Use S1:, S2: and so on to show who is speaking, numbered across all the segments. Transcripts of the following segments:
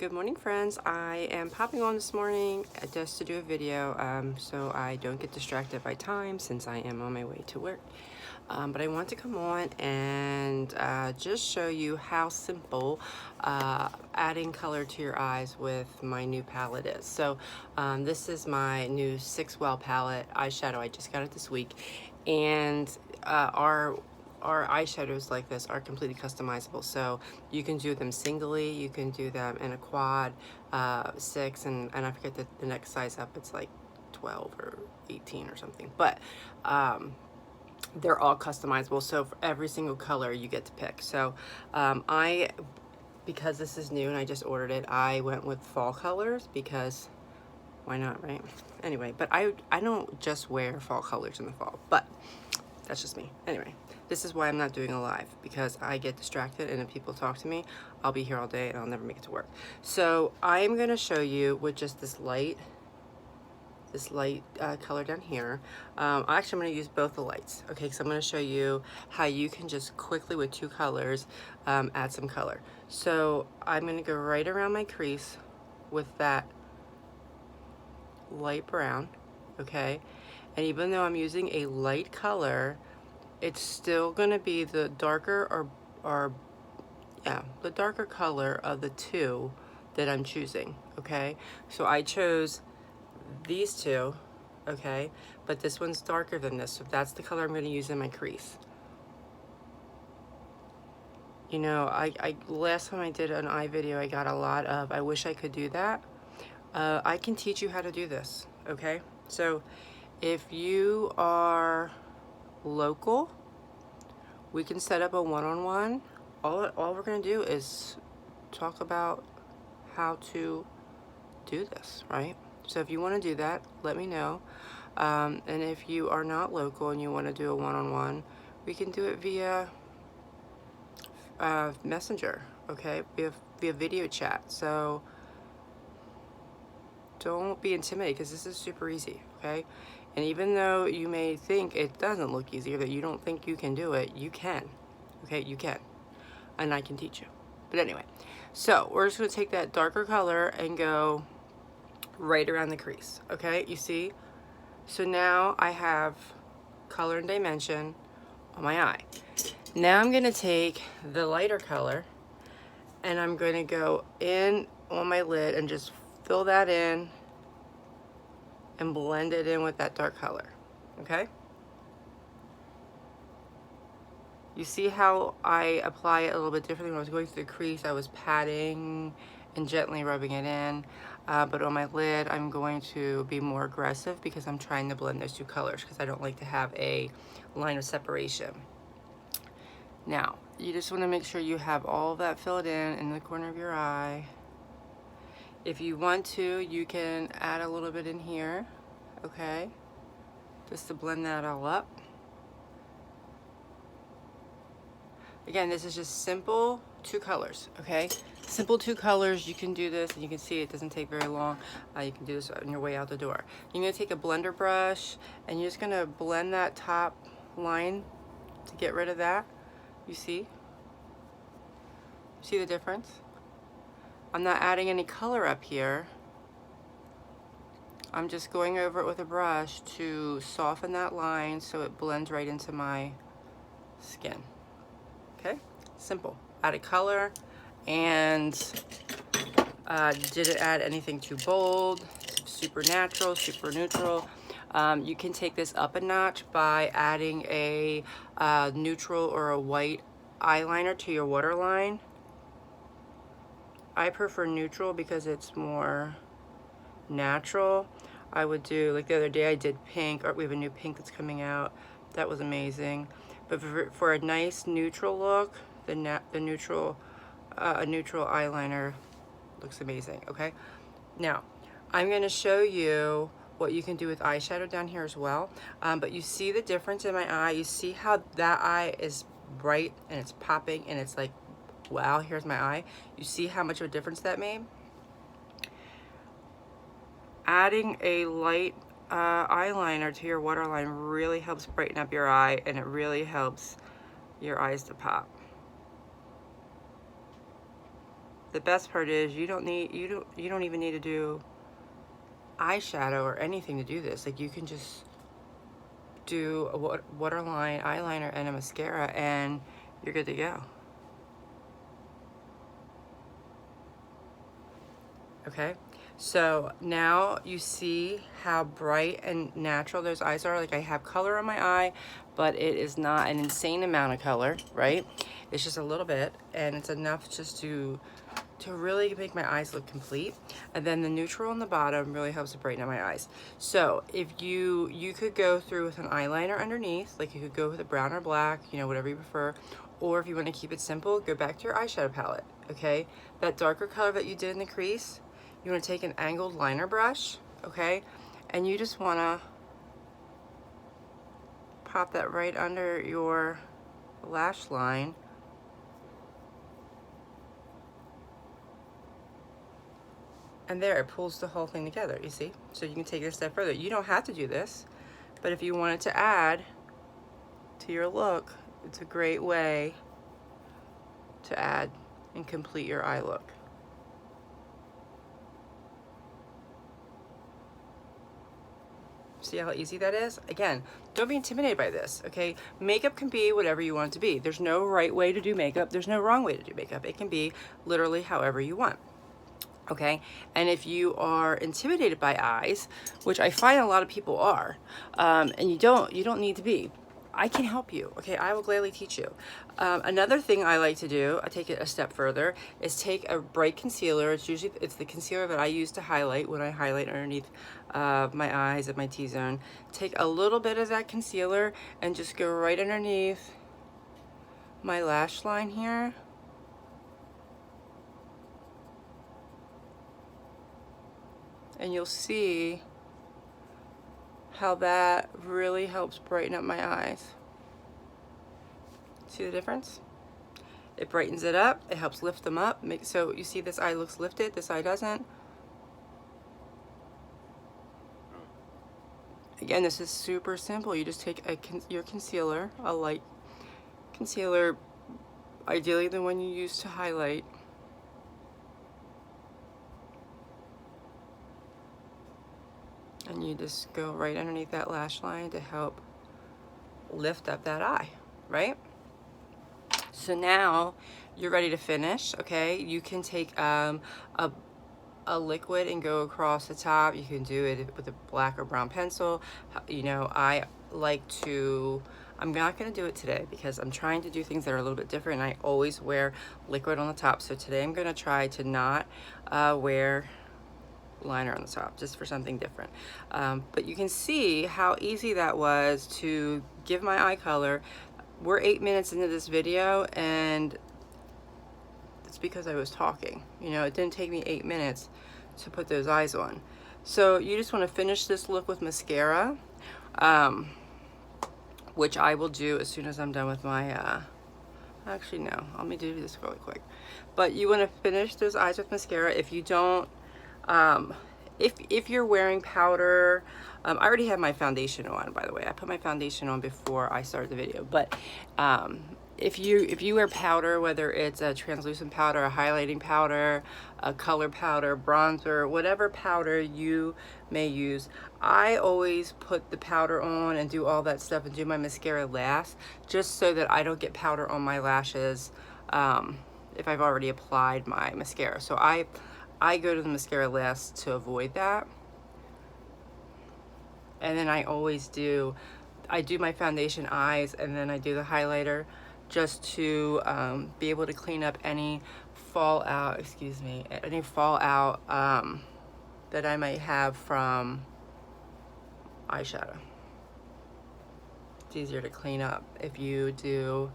S1: Good morning, friends. I am popping on this morning just to do a video so I don't get distracted by time since I am on my way to work. But I want to come on and just show you how simple adding color to your eyes with my new palette is. So this is my new 6 Well palette eyeshadow. I just got it this week, and our eyeshadows like this are completely customizable, so you can do them singly, you can do them in a quad, 6, and I forget the next size up, it's like 12 or 18 or something, but they're all customizable, so for every single color you get to pick. So because this is new and I just ordered it, I went with fall colors because why not, right? Anyway, but I don't just wear fall colors in the fall, but that's just me. Anyway, this is why I'm not doing a live, because I get distracted, and if people talk to me, I'll be here all day and I'll never make it to work. So I am going to show you with just this light color down here. Actually, I'm going to use both the lights, okay? Because I'm going to show you how you can just quickly with 2 colors add some color. So I'm going to go right around my crease with that light brown, okay? And even though I'm using a light color, it's still going to be the darker the darker color of the 2 that I'm choosing, okay? So I chose these 2, okay? But this one's darker than this, so that's the color I'm going to use in my crease. You know, I last time I did an eye video, I got a lot of, I wish I could do that. I can teach you how to do this, okay? So if you are local, we can set up a one-on-one. All we're going to do is talk about how to do this, right? So if you want to do that, let me know. And if you are not local and you want to do a one-on-one, we can do it via Messenger, okay? Via video chat. So don't be intimidated, because this is super easy, okay? And even though you may think it doesn't look easy, or that you don't think you can do it, you can, okay? You can, and I can teach you. But anyway, so we're just going to take that darker color and go right around the crease, okay? You see? So now I have color and dimension on my eye. Now I'm going to take the lighter color and I'm going to go in on my lid and just fill that in and blend it in with that dark color, okay? You see how I apply it a little bit differently. When I was going through the crease, I was patting and gently rubbing it in, but on my lid, I'm going to be more aggressive because I'm trying to blend those 2 colors, because I don't like to have a line of separation. Now, you just want to make sure you have all of that filled in the corner of your eye. If you want to, you can add a little bit in here, okay? Just to blend that all up. Again, this is just simple 2 colors, okay? Simple 2 colors. You can do this, and you can see it doesn't take very long. You can do this on your way out the door. You're going to take a blender brush, and you're just going to blend that top line to get rid of that. You see? See the difference? I'm not adding any color up here. I'm just going over it with a brush to soften that line so it blends right into my skin. Okay? Simple. Added color and didn't add anything too bold. Super natural, super neutral. You can take this up a notch by adding a neutral or a white eyeliner to your waterline. I prefer neutral because it's more natural. I would do, like the other day I did pink, or we have a new pink that's coming out. That was amazing. But for a nice neutral look, a neutral eyeliner looks amazing, okay? Now, I'm going to show you what you can do with eyeshadow down here as well. But you see the difference in my eye. You see how that eye is bright and it's popping and it's like, wow, here's my eye. You see how much of a difference that made? Adding a light eyeliner to your waterline really helps brighten up your eye, and it really helps your eyes to pop. the best part is you don't even need to do eyeshadow or anything to do this. Like, you can just do a waterline, eyeliner, and a mascara, and you're good to go. Okay, so now you see how bright and natural those eyes are. Like, I have color on my eye, but it is not an insane amount of color, right? It's just a little bit, and it's enough just to really make my eyes look complete. And then the neutral on the bottom really helps to brighten up my eyes. So if you could go through with an eyeliner underneath, like you could go with a brown or black, you know, whatever you prefer. Or if you want to keep it simple, go back to your eyeshadow palette, okay? That darker color that you did in the crease, you want to take an angled liner brush, okay? And you just want to pop that right under your lash line. And there, it pulls the whole thing together, you see? So you can take it a step further. You don't have to do this, but if you wanted to add to your look, it's a great way to add and complete your eye look. See how easy that is? Again, don't be intimidated by this, okay? Makeup can be whatever you want it to be. There's no right way to do makeup. There's no wrong way to do makeup. It can be literally however you want. Okay, and if you are intimidated by eyes, which I find a lot of people are, and you don't need to be, I can help you. Okay, I will gladly teach you. Another thing I like to do, I take it a step further, is take a bright concealer. It's the concealer that I use to highlight when I highlight underneath my eyes at my T-zone. Take a little bit of that concealer and just go right underneath my lash line here. And you'll see how that really helps brighten up my eyes. See the difference? It brightens it up, it helps lift them up. So you see this eye looks lifted, this eye doesn't. Again, this is super simple. You just take your concealer, a light concealer, ideally the one you use to highlight. And you just go right underneath that lash line to help lift up that eye, right? So now you're ready to finish, okay? You can take a liquid and go across the top. You can do it with a black or brown pencil. You know, I like to, I'm not gonna do it today because I'm trying to do things that are a little bit different, and I always wear liquid on the top. So today I'm gonna try to not wear liner on the top, just for something different. But you can see how easy that was to give my eye color. We're 8 minutes into this video, and it's because I was talking. You know, it didn't take me 8 minutes to put those eyes on. So you just want to finish this look with mascara, which I will do as soon as I'm done with my actually no, let me do this really quick. But you want to finish those eyes with mascara. If you don't, if you're wearing powder, I already have my foundation on, by the way. I put my foundation on before I started the video. But if you wear powder, whether it's a translucent powder, a highlighting powder, a color powder, bronzer, whatever powder you may use, I always put the powder on and do all that stuff and do my mascara last, just so that I don't get powder on my lashes if I've already applied my mascara. So I go to the mascara last to avoid that. And then I always do my foundation eyes, and then I do the highlighter just to be able to clean up any fallout, any fallout that I might have from eyeshadow. It's easier to clean up if you do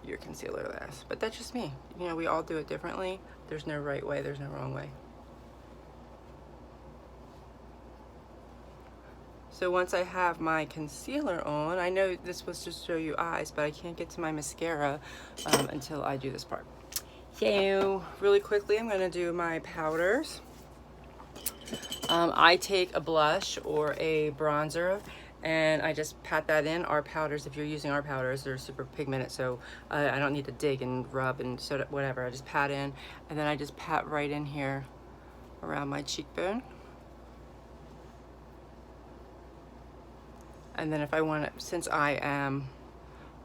S1: your concealer last. But that's just me. You know, we all do it differently. There's no right way, there's no wrong way. So once I have my concealer on, I know this was just to show you eyes, but I can't get to my mascara until I do this part. So really quickly, I'm gonna do my powders. I take a blush or a bronzer, and I just pat that in. Our powders, if you're using our powders, they're super pigmented, so I don't need to dig and rub and soda, whatever. I just pat in, and then I just pat right in here around my cheekbone. And then if I want to, since I am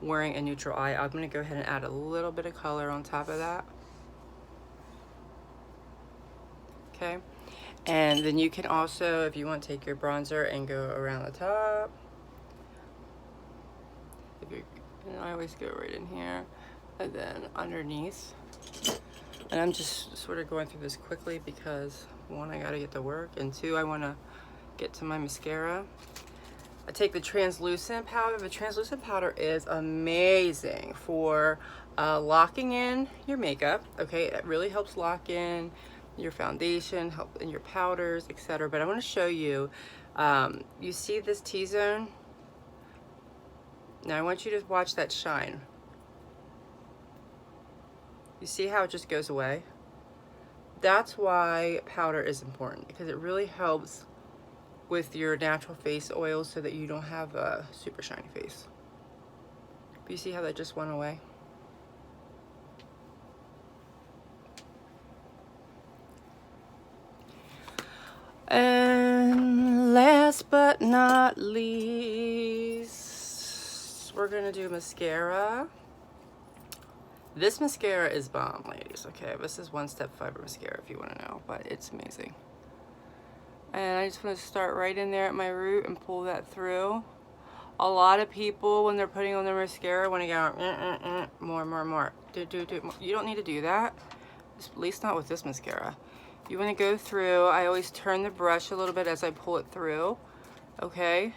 S1: wearing a neutral eye, I'm going to go ahead and add a little bit of color on top of that. Okay, and then you can also, if you want, take your bronzer and go around the top. If you're, and I always go right in here, and then underneath. And I'm just sort of going through this quickly because one, I got to get to work, and two, I want to get to my mascara. I take the translucent powder. The translucent powder is amazing for locking in your makeup. Okay, it really helps lock in your foundation, help in your powders, etc. But I want to show you, you see this T-zone? Now I want you to watch that shine. You see how it just goes away? That's why powder is important, because it really helps with your natural face oils so that you don't have a super shiny face. But you see how that just went away? And last but not least, we're gonna do mascara. This mascara is bomb, ladies, okay? This is One Step Fiber Mascara if you wanna know, but it's amazing. And I just want to start right in there at my root and pull that through. A lot of people, when they're putting on their mascara, want to go more. You don't need to do that, at least not with this mascara. You want to go through. I always turn the brush a little bit as I pull it through, okay?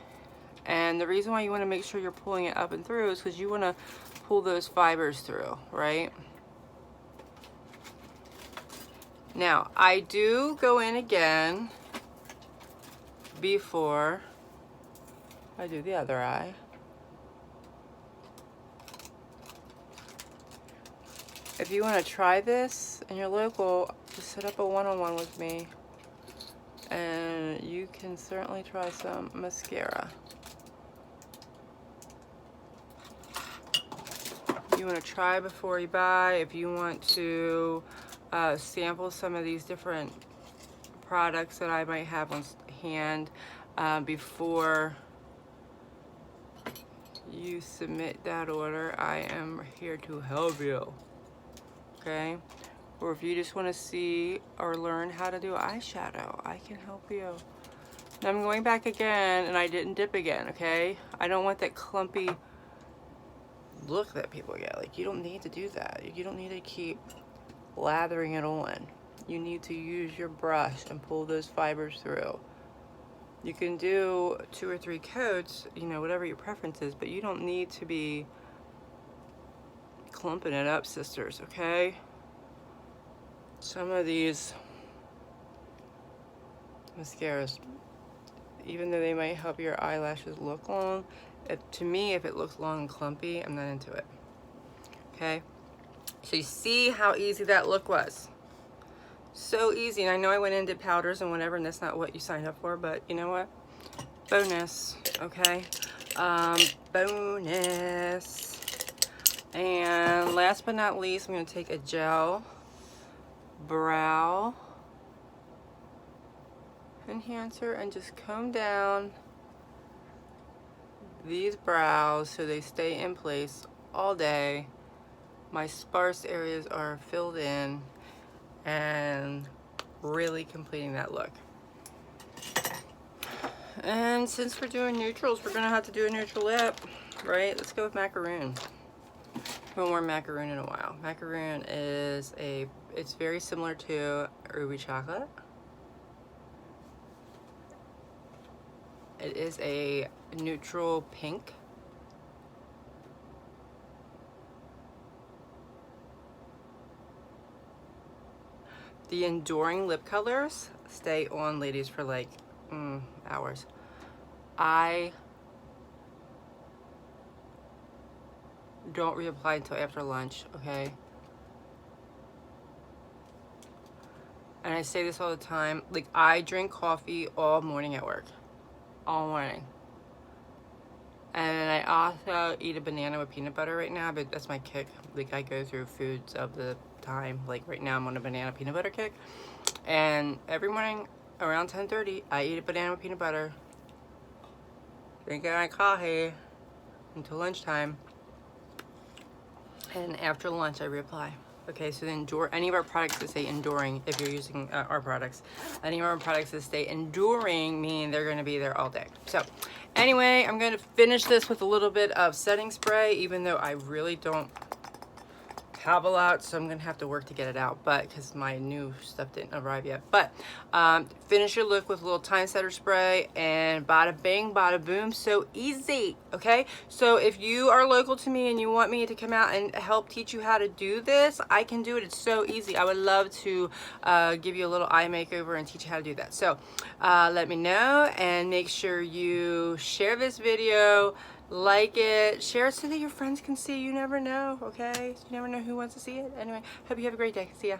S1: And the reason why you want to make sure you're pulling it up and through is because you want to pull those fibers through, right? Now, I do go in again before I do the other eye. If you want to try this in your local, just set up a one-on-one with me and you can certainly try some mascara. You want to try before you buy. If you want to sample some of these different products that I might have on hand before you submit that order, I am here to help you, okay? Or if you just want to see or learn how to do eyeshadow, I can help you. Now I'm going back again, and I didn't dip again, okay? I don't want that clumpy look that people get. Like, you don't need to do that. You don't need to keep lathering it on. You need to use your brush and pull those fibers through. You can do 2 or 3 coats, you know, whatever your preference is, but you don't need to be clumping it up, sisters, okay? Some of these mascaras, even though they might help your eyelashes look long, to me, if it looks long and clumpy, I'm not into it, okay? So you see how easy that look was? So easy. And I know I went into powders and whatever, and that's not what you signed up for, but you know what? Bonus, okay? Bonus. And last but not least, I'm going to take a gel brow enhancer and just comb down these brows so they stay in place all day. My sparse areas are filled in and really completing that look. And since we're doing neutrals, we're gonna have to do a neutral lip, right? Let's go with macaroon. I haven't worn macaroon in a while. Macaroon is it's very similar to ruby chocolate. It is a neutral pink. The Enduring lip colors stay on, ladies, for like hours. I don't reapply until after lunch, okay? And I say this all the time, like, I drink coffee all morning at work. All morning. And I also eat a banana with peanut butter right now, but that's my kick. Like, I go through foods of the time. Like, right now I'm on a banana peanut butter kick. And every morning around 10:30, I eat a banana with peanut butter. Drink my coffee until lunchtime. And after lunch, I reapply. Okay, so then any of our products that say enduring, if you're using our products, any of our products that stay enduring mean they're going to be there all day. So anyway, I'm going to finish this with a little bit of setting spray, even though I really don't have a lot, so I'm gonna have to work to get it out, but because my new stuff didn't arrive yet. But finish your look with a little time setter spray, and bada bing, bada boom. So easy. Okay, so if you are local to me and you want me to come out and help teach you how to do this, I can do it. It's so easy. I would love to give you a little eye makeover and teach you how to do that. So let me know, and make sure you share this video, like it, share it so that your friends can see. You never know, okay? You never know who wants to see it. Anyway, hope you have a great day. See ya.